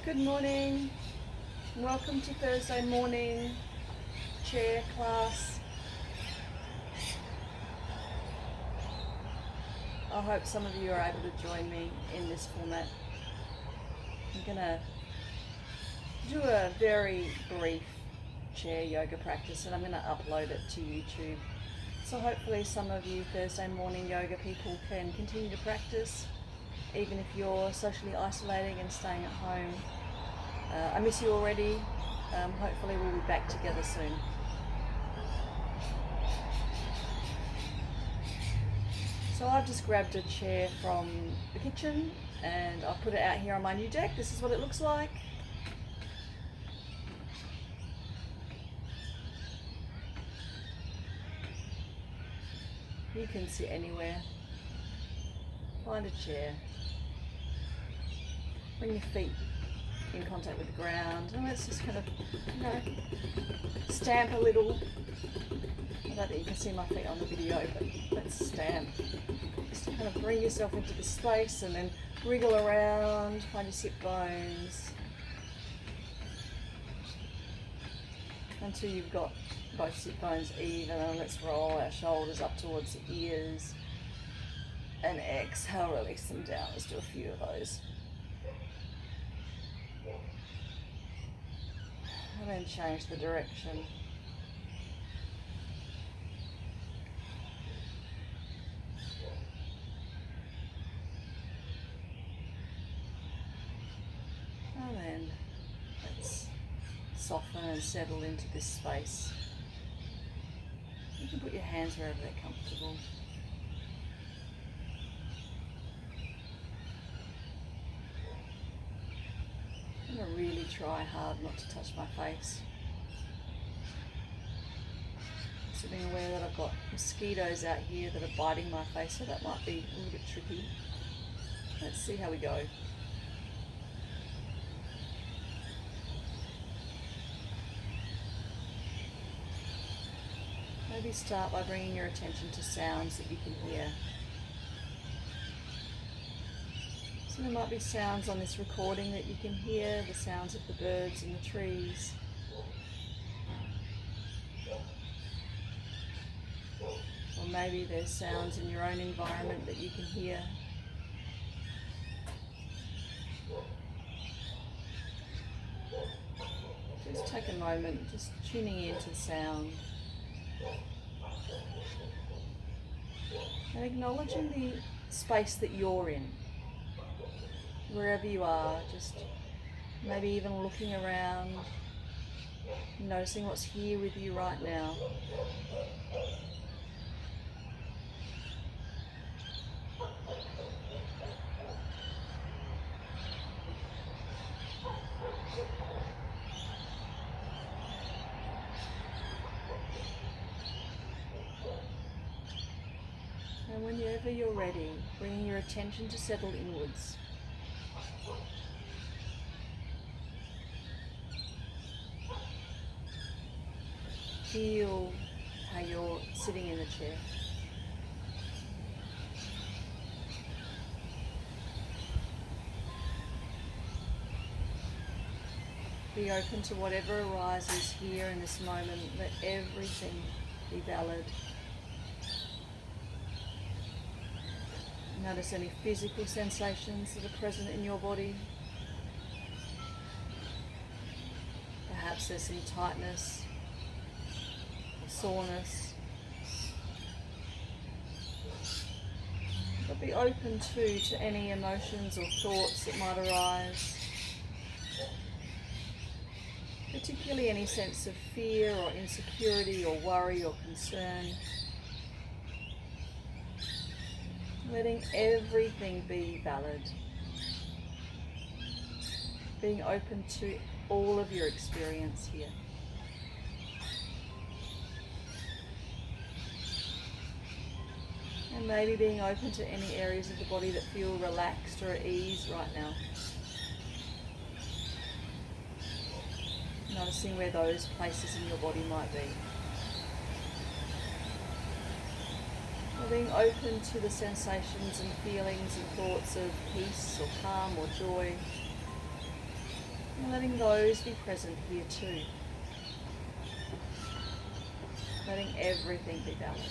Good morning. Welcome to Thursday morning chair class. I hope some of you are able to join me in this format. I'm going to do a very brief chair yoga practice and I'm going to upload it to YouTube. So hopefully some of you Thursday morning yoga people can continue to practice, even if you're socially isolating and staying at home. I miss you already. Hopefully we'll be back together soon. So I've just grabbed a chair from the kitchen and I've put it out here on my new deck. This is what it looks like. You can sit anywhere. Find a chair. Bring your feet in contact with the ground and let's just kind of, stamp a little. I don't think you can see my feet on the video, but let's stamp. Just to kind of bring yourself into the space and then wriggle around, find your sit bones until you've got both sit bones even, and let's roll our shoulders up towards the ears and exhale, release them down. Let's do a few of those. And then change the direction. And then let's soften and settle into this space. You can put your hands wherever they're comfortable. I'm going to really try hard not to touch my face. So being aware that I've got mosquitoes out here that are biting my face, so that might be a little bit tricky. Let's see how we go. Maybe start by bringing your attention to sounds that you can hear. So there might be sounds on this recording that you can hear, the sounds of the birds and the trees. Or maybe there's sounds in your own environment that you can hear. Just take a moment, just tuning into sound. And acknowledging the space that you're in. Wherever you are, just maybe even looking around, noticing what's here with you right now. And whenever you're ready, bringing your attention to settle inwards. Feel how you're sitting in the chair. Be open to whatever arises here in this moment. Let everything be valid. Notice any physical sensations that are present in your body. Perhaps there's some tightness, soreness. But be open to any emotions or thoughts that might arise. Particularly any sense of fear or insecurity or worry or concern. Letting everything be valid. Being open to all of your experience here. And maybe being open to any areas of the body that feel relaxed or at ease right now. Noticing where those places in your body might be. being open to the sensations and feelings and thoughts of peace or calm or joy, and letting those be present here too. Letting everything be valid.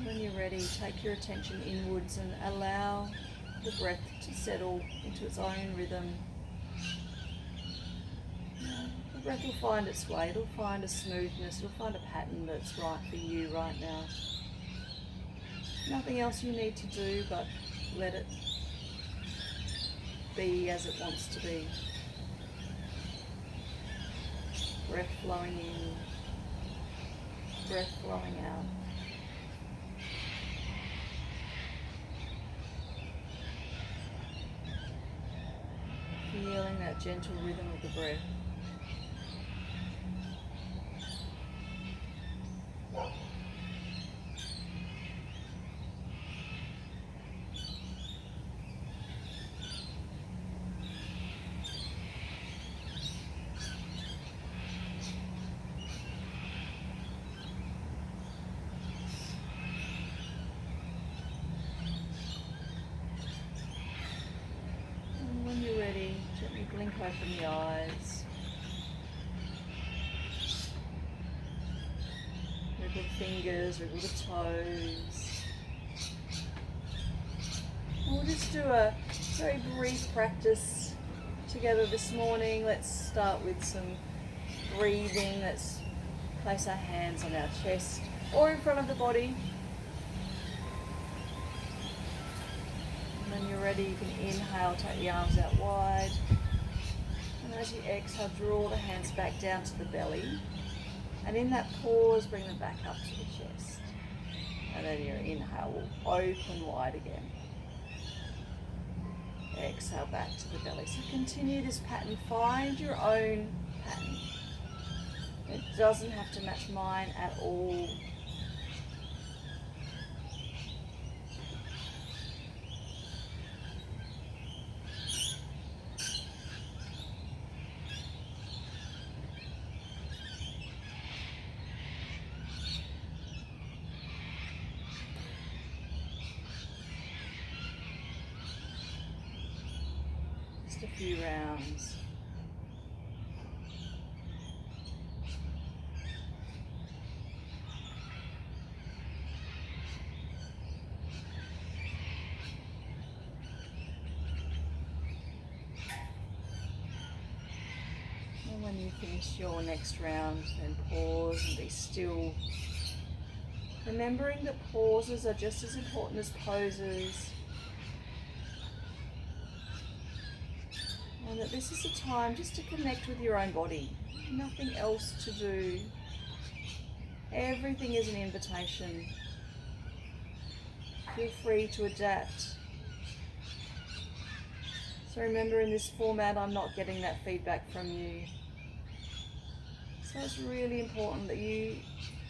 When you're ready, take your attention inwards and allow the breath to settle into its own rhythm. The breath will find its way, it'll find a smoothness, it'll find a pattern that's right for you right now. Nothing else you need to do but let it be as it wants to be. Breath flowing in, breath flowing out. Feeling that gentle rhythm of the breath. When you're ready, gently blink open the eyes. Wriggle the fingers, wriggle the toes. And we'll just do a very brief practice together this morning. Let's start with some breathing. Let's place our hands on our chest or in front of the body. When you're ready, you can inhale, take the arms out wide. And as you exhale, draw the hands back down to the belly. And in that pause, bring them back up to the chest. And then your inhale will open wide again. Exhale back to the belly. So continue this pattern. Find your own pattern. It doesn't have to match mine at all. Just a few rounds. And when you finish your next round, then pause and be still. Remembering that pauses are just as important as poses. And that this is a time just to connect with your own body. Nothing else to do. Everything is an invitation. Feel free to adapt. So remember, in this format, I'm not getting that feedback from you. So it's really important that you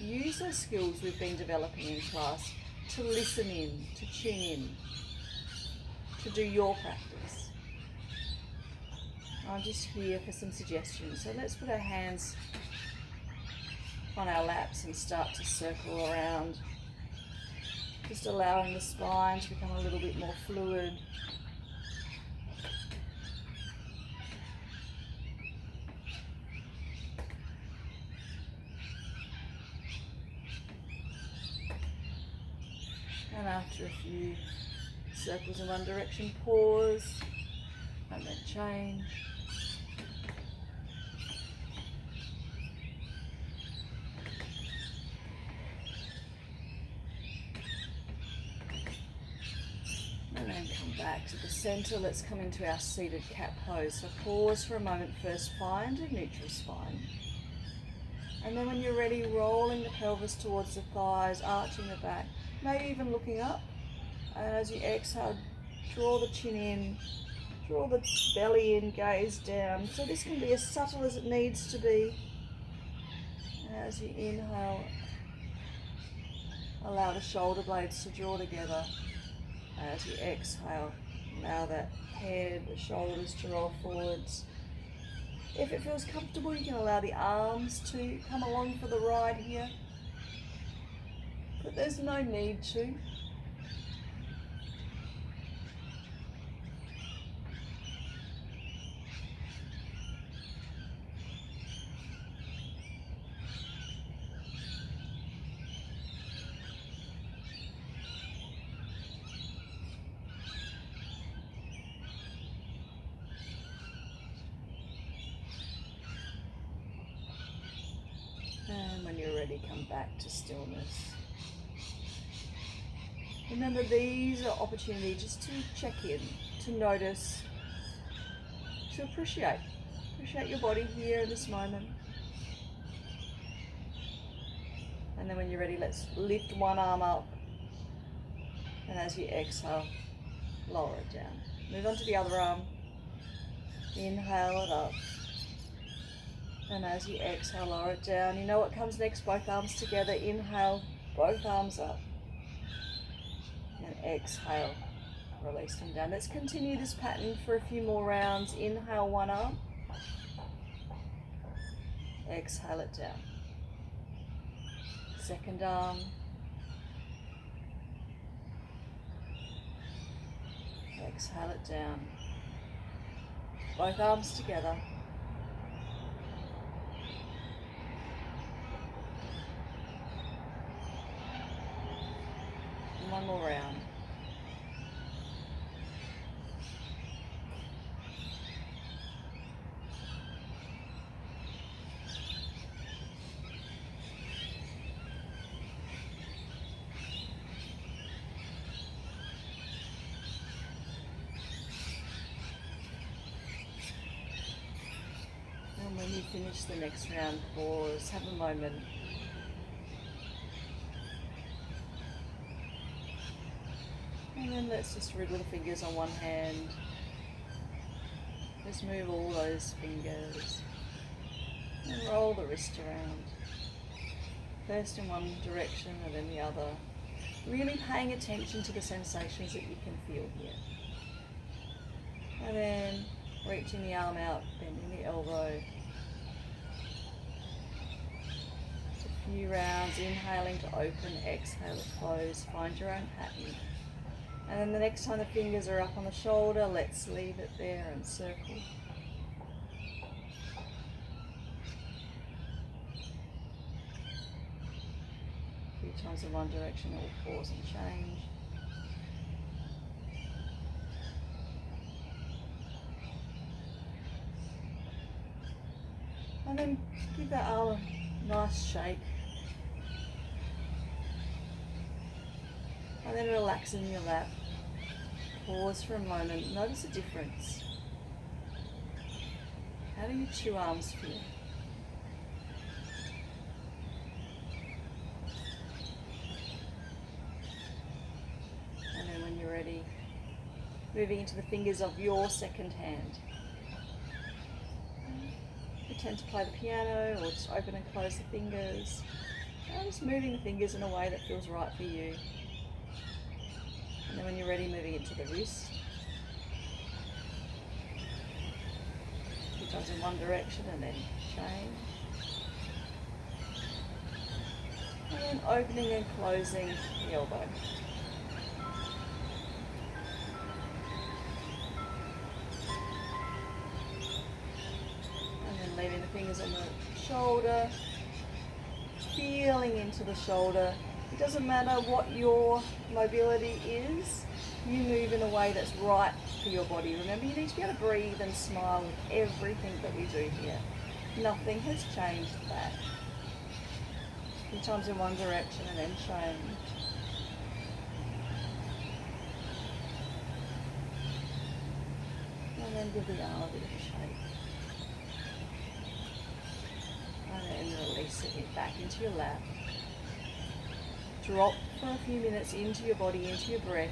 use those skills we've been developing in class to listen in, to tune in, to do your practice. I'm just here for some suggestions. So let's put our hands on our laps and start to circle around. Just allowing the spine to become a little bit more fluid. And after a few circles in one direction, pause and then change. And then come back to the center. Let's come into our seated cat pose. So pause for a moment first, find a neutral spine. And then when you're ready, rolling the pelvis towards the thighs, arching the back, maybe even looking up. And as you exhale, draw the chin in, draw the belly in, gaze down. So this can be as subtle as it needs to be. And as you inhale, Allow the shoulder blades to draw together. As you exhale, allow that head, the shoulders to roll forwards. If it feels comfortable, you can allow the arms to come along for the ride here, but there's no need to. And when you're ready, come back to stillness. Remember, these are opportunities just to check in, to notice, to appreciate your body here in this moment. And then when you're ready, let's lift one arm up. And as you exhale, lower it down. Move on to the other arm. Inhale it up. And as you exhale, lower it down. You know what comes next? Both arms together. Inhale, both arms up. And exhale, release them down. Let's continue this pattern for a few more rounds. Inhale, one arm. Exhale it down. Second arm. Exhale it down. Both arms together. And one more round. And when you finish the next round, pause, have a moment. And then let's just wriggle the fingers on one hand. Just move all those fingers. And roll the wrist around. First in one direction and then the other. Really paying attention to the sensations that you can feel here. And then reaching the arm out, bending the elbow. Just a few rounds, inhaling to open, exhale to close. Find your own pattern. And then the next time the fingers are up on the shoulder, let's leave it there and circle. A few times in one direction, it will pause and change. And then give that arm a nice shake. And then relax in your lap. Pause for a moment. Notice the difference. How do your two arms feel? And then when you're ready, moving into the fingers of your second hand. Pretend to play the piano or just open and close the fingers. And just moving the fingers in a way that feels right for you. And then when you're ready, moving it to the wrist. A few times in one direction and then change. And then opening and closing the elbow. And then leaving the fingers on the shoulder. Feeling into the shoulder. It doesn't matter what your mobility is, you move in a way that's right for your body. Remember, you need to be able to breathe and smile with everything that we do here. Nothing has changed that. A few times in one direction and then change. And then give the arm a bit of a shake. And then release it back into your lap. Drop for a few minutes into your body, into your breath.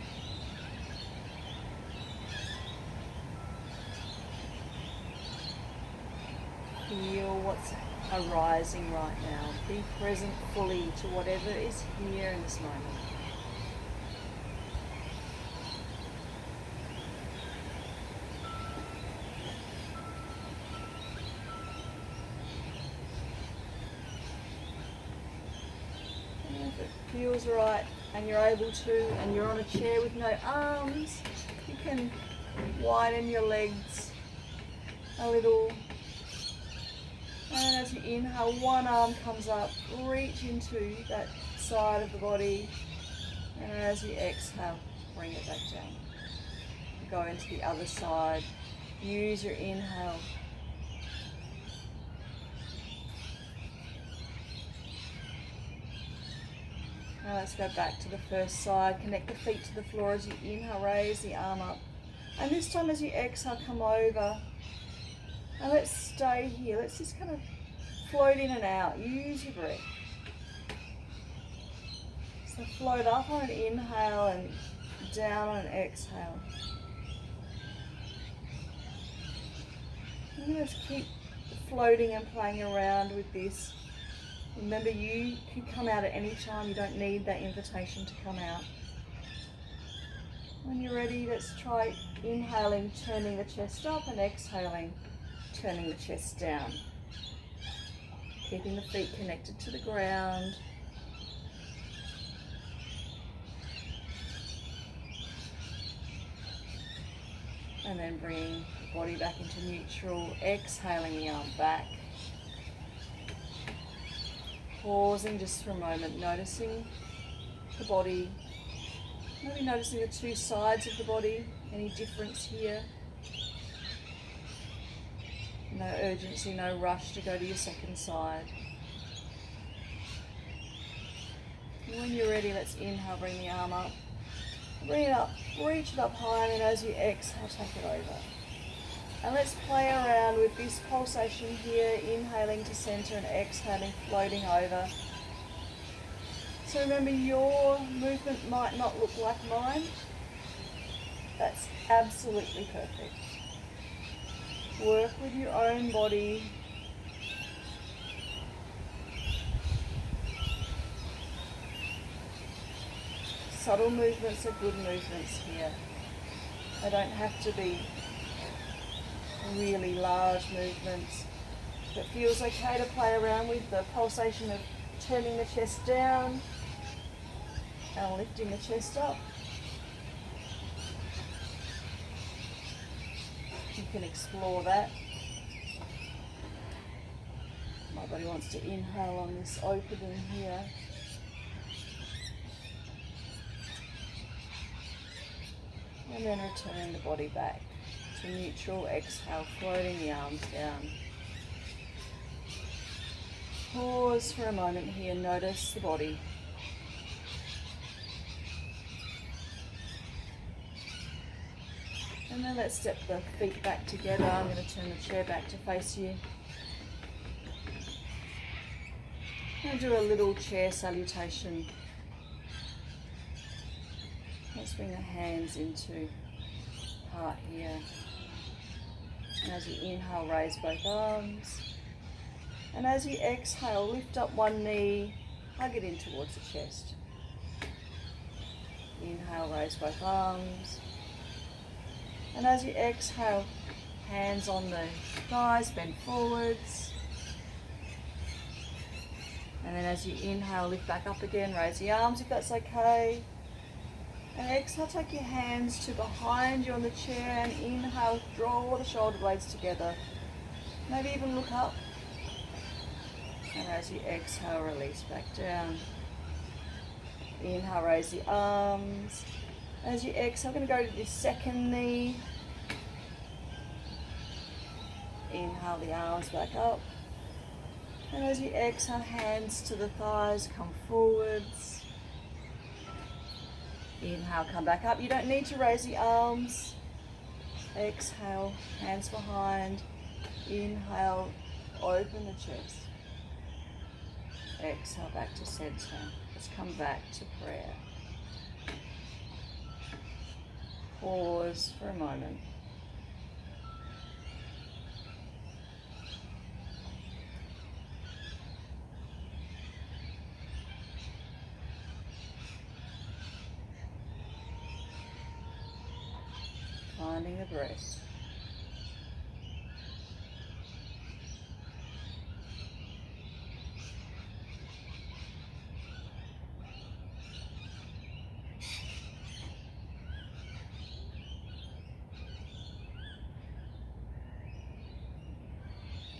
Feel what's arising right now. Be present fully to whatever is here in this moment. And if it feels right and you're able to, and you're on a chair with no arms, you can widen your legs a little. And as you inhale, one arm comes up, reach into that side of the body. And as you exhale, bring it back down. Go into the other side. Use your inhale. Now let's go back to the first side. Connect the feet to the floor as you inhale, raise the arm up. And this time as you exhale, come over. And let's stay here. Let's just kind of float in and out. Use your breath. So float up on an inhale and down on an exhale. And let's keep floating and playing around with this. Remember, you can come out at any time. You don't need that invitation to come out. When you're ready, let's try inhaling, turning the chest up, and exhaling, turning the chest down. Keeping the feet connected to the ground. And then bring the body back into neutral, exhaling the arm back. Pausing just for a moment, noticing the body, maybe noticing the two sides of the body, any difference here. No urgency, no rush to go to your second side. And when you're ready, let's inhale, bring the arm up. Bring it up, reach it up high, and then as you exhale, take it over. And let's play around with this pulsation here, inhaling to center and exhaling, floating over. So remember, your movement might not look like mine. That's absolutely perfect. Work with your own body. Subtle movements are good movements here. They don't have to be really large movements. If it feels okay to play around with the pulsation of turning the chest down and lifting the chest up, you can explore that. My body wants to inhale on this opening here. And then return the body back to neutral, exhale, floating the arms down. Pause for a moment here, notice the body. And then let's step the feet back together. I'm going to turn the chair back to face you. I'm going to do a little chair salutation. Let's bring the hands into heart here. And as you inhale, raise both arms. And as you exhale, lift up one knee, hug it in towards the chest. Inhale, raise both arms. And as you exhale, hands on the thighs, bend forwards. And then as you inhale, lift back up again, raise the arms if that's okay. And exhale, take your hands to behind you on the chair and inhale, draw the shoulder blades together. Maybe even look up. And as you exhale, release back down. Inhale, raise the arms. As you exhale, I'm going to go to the second knee. Inhale, the arms back up. And as you exhale, hands to the thighs, come forwards. Inhale, come back up. You don't need to raise the arms. Exhale, hands behind. Inhale, open the chest. Exhale, back to center. Let's come back to prayer. Pause for a moment. finding the breath.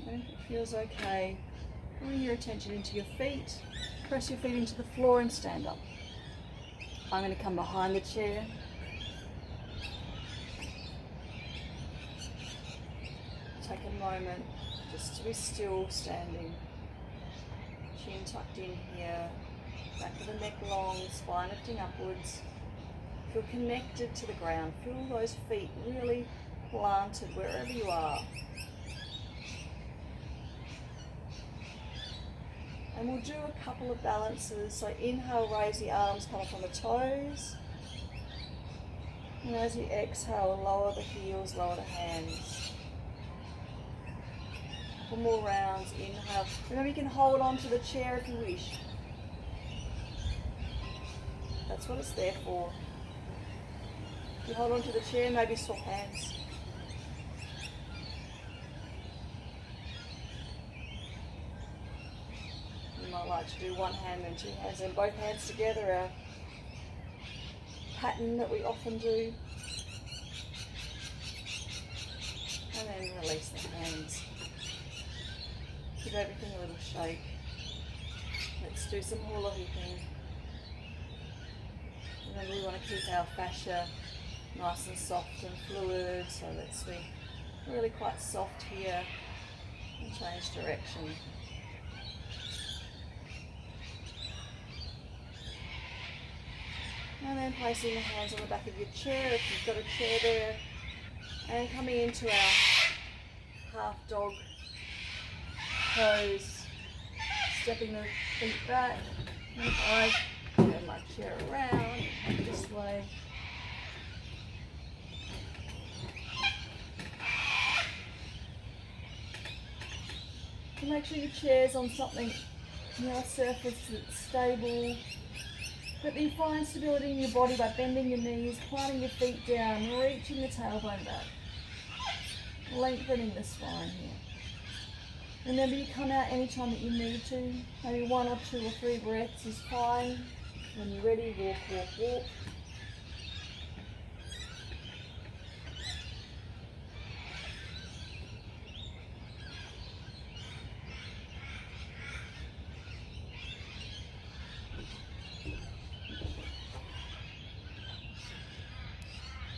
And if it feels okay, bring your attention into your feet. Press your feet into the floor and stand up. I'm going to come behind the chair. Take a moment just to be still standing. Chin tucked in here, back of the neck long, spine lifting upwards. Feel connected to the ground. Feel those feet really planted wherever you are. And we'll do a couple of balances. So inhale, raise the arms, come up on the toes. And as you exhale, lower the heels, lower the hands. Couple more rounds, inhale. Remember, you can hold on to the chair if you wish. That's what it's there for. If you hold on to the chair, maybe swap hands. You might like to do one hand and two hands and both hands together, our pattern that we often do. And then release the hands. Give everything a little shake. Let's do some hula hooping. Remember, we want to keep our fascia nice and soft and fluid, so let's be really quite soft here and change direction. And then placing the hands on the back of your chair if you've got a chair there, and coming into our half dog pose, stepping the feet back. And if I turn my chair around this way, and make sure your chair's on something, a surface that's stable. But you find stability in your body by bending your knees, planting your feet down, reaching the tailbone back, lengthening the spine here. Remember, you come out anytime that you need to. Maybe 1 or 2 or 3 breaths is fine. When you're ready, walk, walk, walk.